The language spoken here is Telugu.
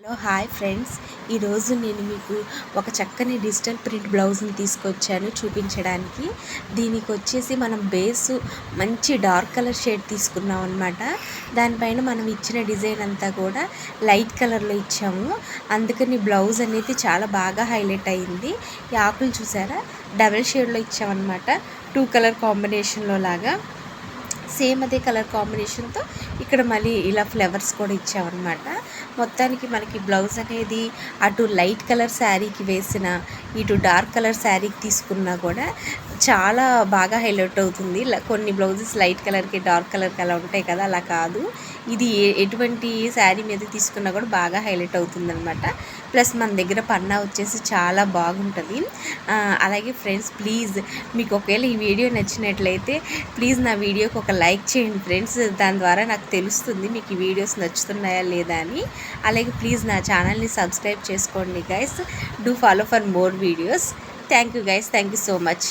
హలో హాయ్ ఫ్రెండ్స్, ఈరోజు నేను మీకు ఒక చక్కని డిజిటల్ ప్రింట్ బ్లౌజ్ని తీసుకొచ్చాను చూపించడానికి. దీనికి వచ్చేసి మనం బేసు మంచి డార్క్ కలర్ షేడ్ తీసుకున్నాం అనమాట. దానిపైన మనం ఇచ్చిన డిజైన్ అంతా కూడా లైట్ కలర్లో ఇచ్చాము. అందుకని బ్లౌజ్ అనేది చాలా బాగా హైలైట్ అయ్యింది. ఈ ఆకులు చూసారా, డబల్ షేడ్లో ఇచ్చామన్నమాట. 2 కలర్ కాంబినేషన్లో లాగా సేమ్ అదే కలర్ కాంబినేషన్తో ఇక్కడ మళ్ళీ ఇలా ఫ్లవర్స్ కూడా ఇచ్చామన్నమాట. మొత్తానికి మనకి బ్లౌజ్ అనేది అటు లైట్ కలర్ శారీకి వేసిన, ఇటు డార్క్ కలర్ శారీకి తీసుకున్నా కూడా చాలా బాగా హైలైట్ అవుతుంది. కొన్ని బ్లౌజెస్ లైట్ కలర్కి డార్క్ కలర్కి అలా ఉంటాయి కదా, అలా కాదు. ఇది ఎటువంటి శారీ మీద తీసుకున్నా కూడా బాగా హైలైట్ అవుతుందన్నమాట. ప్లస్ మన దగ్గర పన్నా వచ్చేసి చాలా బాగుంటుంది. అలాగే ఫ్రెండ్స్, ప్లీజ్ మీకు ఒకవేళ ఈ వీడియో నచ్చినట్లయితే ప్లీజ్ నా వీడియోకి ఒక లైక్ చేయండి ఫ్రెండ్స్. దాని ద్వారా నాకు తెలుస్తుంది మీకు ఈ వీడియోస్ నచ్చుతున్నాయా లేదా అని. అలాగే ప్లీజ్ నా ఛానల్ని సబ్స్క్రైబ్ చేసుకోండి guys. Do follow for more videos. Thank you guys, thank you so much.